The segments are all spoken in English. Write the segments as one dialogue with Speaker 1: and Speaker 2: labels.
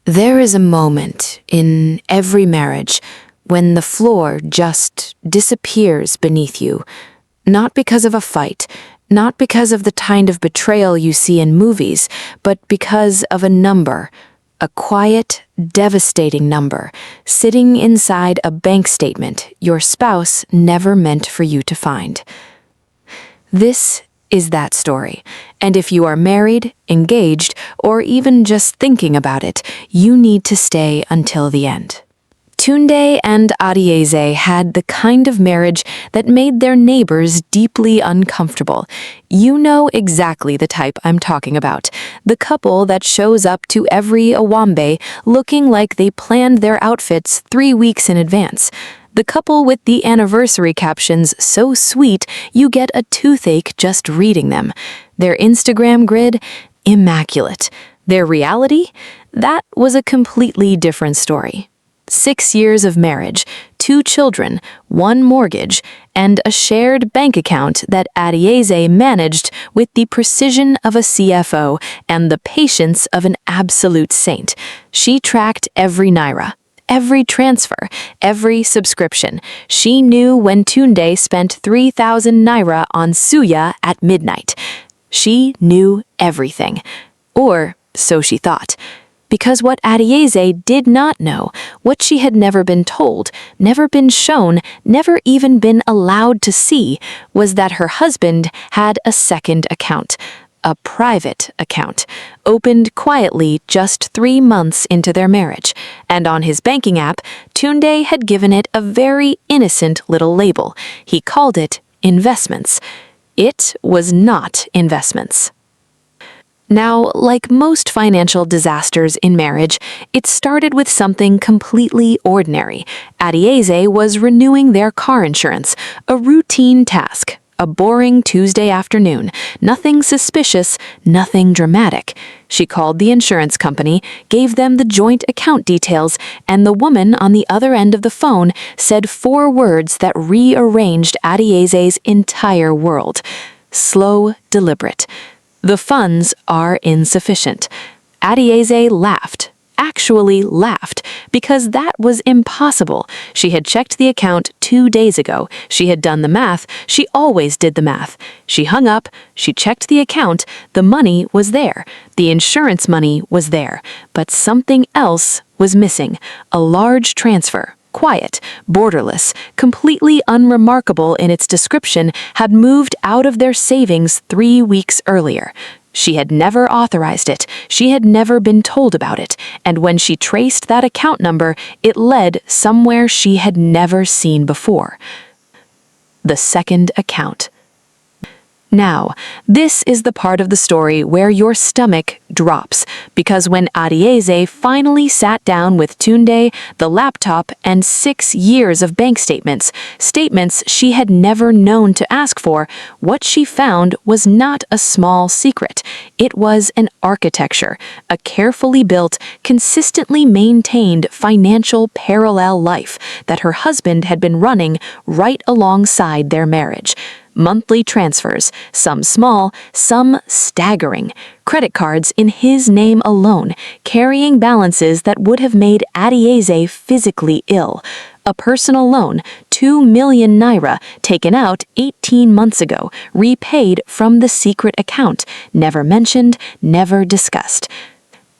Speaker 1: There is a moment in every marriage when the floor just disappears beneath you, not because of a fight, not because of the kind of betrayal you see in movies, but because of a number, a quiet, devastating number, sitting inside a bank statement your spouse never meant for you to find. This is that story, and if you are married, engaged, or even just thinking about it, you need to stay until the end. Tunde and Adaeze had the kind of marriage that made their neighbors deeply uncomfortable. You know exactly the type I'm talking about. The couple that shows up to every Owambe looking like they planned their outfits 3 weeks in advance. The couple with the anniversary captions so sweet you get a toothache just reading them. Their Instagram grid, immaculate. Their reality? That was a completely different story. 6 years of marriage, 2 children, 1 mortgage, and a shared bank account that Adaeze managed with the precision of a CFO and the patience of an absolute saint. She tracked every naira, every transfer, every subscription. She knew when Tunde spent 3,000 naira on suya at midnight. She knew everything. Or so she thought. Because what Adaeze did not know, what she had never been told, never been shown, never even been allowed to see, was that her husband had a second account. A private account, opened quietly just 3 months into their marriage, and on his banking app, Tunde had given it a very innocent little label. He called it investments. It was not investments. Now, like most financial disasters in marriage, it started with something completely ordinary. Adaeze was renewing their car insurance, a routine task. A boring Tuesday afternoon, nothing suspicious, nothing dramatic. She called the insurance company, gave them the joint account details, and the woman on the other end of the phone said 4 words that rearranged Adaeze's entire world. Slow, deliberate. The funds are insufficient. Adaeze laughed. Actually laughed, because that was impossible. She had checked the account 2 days ago. She had done the math. She always did the math. She hung up. She checked the account. The money was there. The insurance money was there. But something else was missing. A large transfer. Quiet, borderless, completely unremarkable in its description, had moved out of their savings 3 weeks earlier. She had never authorized it, she had never been told about it, and when she traced that account number, it led somewhere she had never seen before. The second account. Now, this is the part of the story where your stomach drops, because when Adaeze finally sat down with Tunde, the laptop, and 6 years of bank statements she had never known to ask for, what she found was not a small secret. It was an architecture, a carefully built, consistently maintained financial parallel life that her husband had been running right alongside their marriage. Monthly transfers, some small, some staggering. Credit cards in his name alone, carrying balances that would have made Adaeze physically ill. A personal loan, 2 million naira, taken out 18 months ago, repaid from the secret account, never mentioned, never discussed.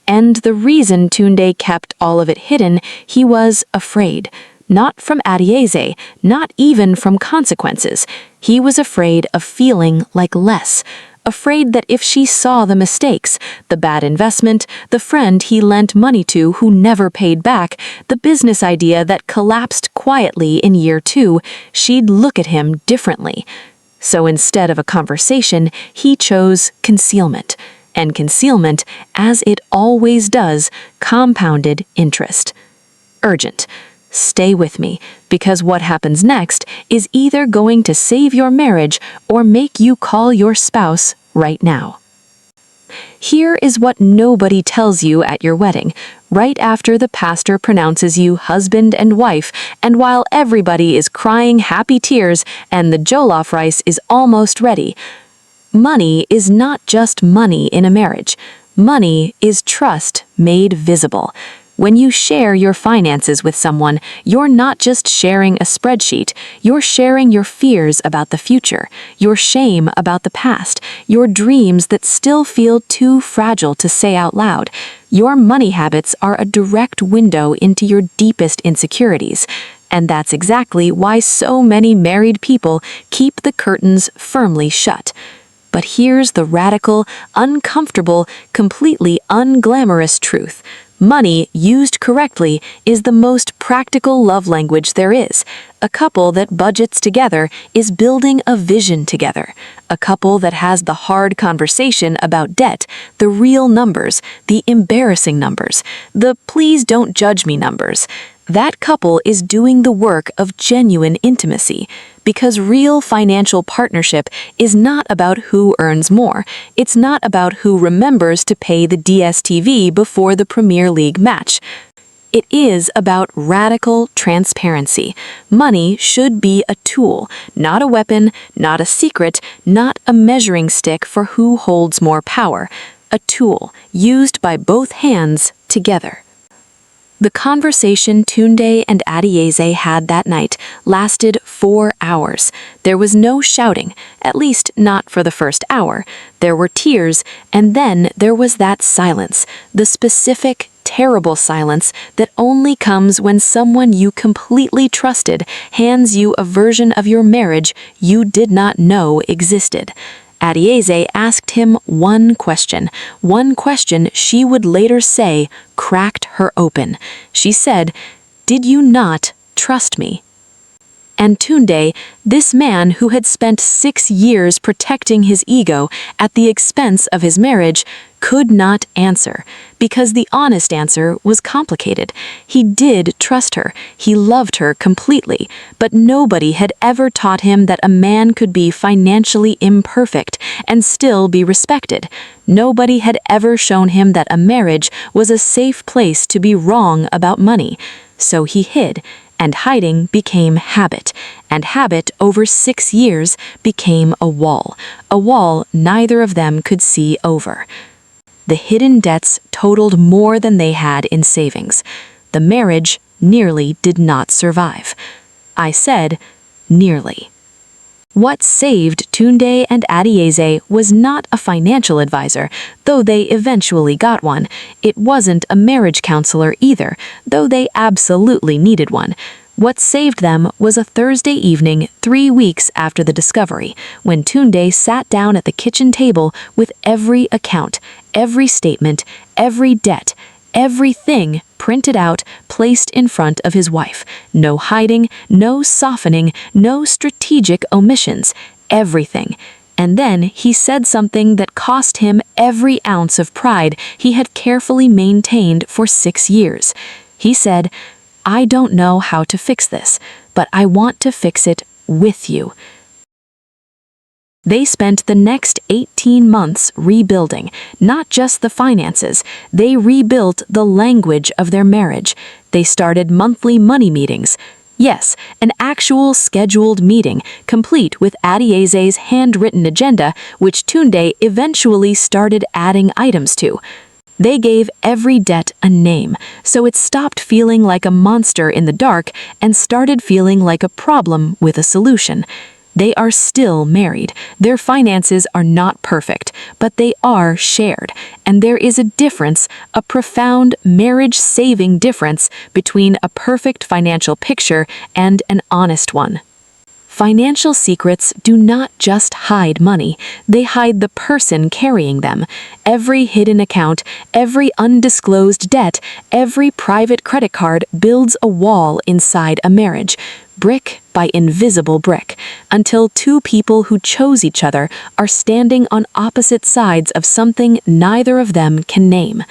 Speaker 1: And the reason Tunde kept all of it hidden, he was afraid. Not from Adaeze, not even from consequences. He was afraid of feeling like less. Afraid that if she saw the mistakes, the bad investment, the friend he lent money to who never paid back, the business idea that collapsed quietly in year 2, she'd look at him differently. So instead of a conversation, he chose concealment. And concealment, as it always does, compounded interest. Urgent. Stay with me, because what happens next is either going to save your marriage or make you call your spouse right now. Here is what nobody tells you at your wedding, right after the pastor pronounces you husband and wife, and while everybody is crying happy tears and the jollof rice is almost ready. Money is not just money in a marriage. Money is trust made visible. When you share your finances with someone, you're not just sharing a spreadsheet, you're sharing your fears about the future, your shame about the past, your dreams that still feel too fragile to say out loud. Your money habits are a direct window into your deepest insecurities. And that's exactly why so many married people keep the curtains firmly shut. But here's the radical, uncomfortable, completely unglamorous truth. Money, used correctly, is the most practical love language there is. A couple that budgets together is building a vision together. A couple that has the hard conversation about debt, the real numbers, the embarrassing numbers, the please don't judge me numbers. That couple is doing the work of genuine intimacy, because real financial partnership is not about who earns more. It's not about who remembers to pay the DSTV before the Premier League match. It is about radical transparency. Money should be a tool, not a weapon, not a secret, not a measuring stick for who holds more power. A tool used by both hands together. The conversation Tunde and Adaeze had that night lasted 4 hours. There was no shouting, at least not for the first hour. There were tears, and then there was that silence, the specific, terrible silence that only comes when someone you completely trusted hands you a version of your marriage you did not know existed. Adaeze asked him one question she would later say cracked her open. She said, "Did you not trust me?" And Tunde, this man who had spent 6 years protecting his ego at the expense of his marriage, could not answer, because the honest answer was complicated. He did trust her, he loved her completely, but nobody had ever taught him that a man could be financially imperfect and still be respected. Nobody had ever shown him that a marriage was a safe place to be wrong about money. So he hid. And hiding became habit, and habit over 6 years became a wall neither of them could see over. The hidden debts totaled more than they had in savings. The marriage nearly did not survive. I said, nearly. What saved Tunde and Adaeze was not a financial advisor, though they eventually got one. It wasn't a marriage counselor either, though they absolutely needed one. What saved them was a Thursday evening 3 weeks after the discovery, when Tunde sat down at the kitchen table with every account, every statement, every debt, everything printed out, placed in front of his wife. No hiding, no softening, no strategic omissions. Everything. And then he said something that cost him every ounce of pride he had carefully maintained for 6 years. He said, "I don't know how to fix this, but I want to fix it with you." They spent the next 18 months rebuilding, not just the finances. They rebuilt the language of their marriage. They started monthly money meetings. Yes, an actual scheduled meeting, complete with Adaeze's handwritten agenda, which Tunde eventually started adding items to. They gave every debt a name, so it stopped feeling like a monster in the dark and started feeling like a problem with a solution. They are still married. Their finances are not perfect, but they are shared. And there is a difference, a profound marriage-saving difference between a perfect financial picture and an honest one. Financial secrets do not just hide money, they hide the person carrying them. Every hidden account, every undisclosed debt, every private credit card builds a wall inside a marriage, brick by invisible brick, until two people who chose each other are standing on opposite sides of something neither of them can name.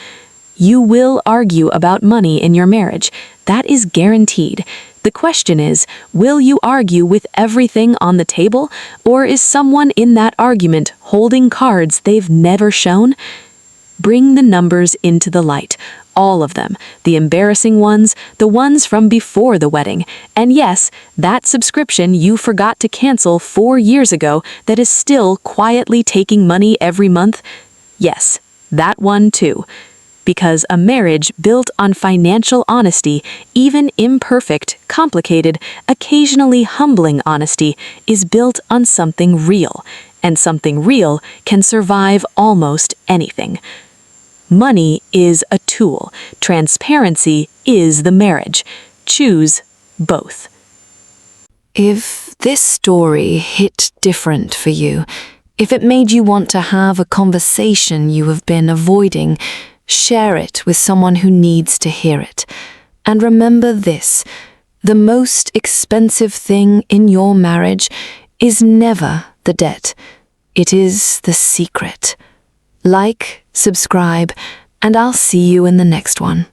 Speaker 1: You will argue about money in your marriage. That is guaranteed. The question is, will you argue with everything on the table, or is someone in that argument holding cards they've never shown? Bring the numbers into the light, all of them, the embarrassing ones, the ones from before the wedding, and yes, that subscription you forgot to cancel 4 years ago that is still quietly taking money every month. Yes, That one too. Because a marriage built on financial honesty, even imperfect, complicated, occasionally humbling honesty, is built on something real, and something real can survive almost anything. Money is a tool. Transparency is the marriage. Choose both. If this story hit different for you, if it made you want to have a conversation you have been avoiding, share it with someone who needs to hear it. And remember this: the most expensive thing in your marriage is never the debt. It is the secret. Like, subscribe, and I'll see you in the next one.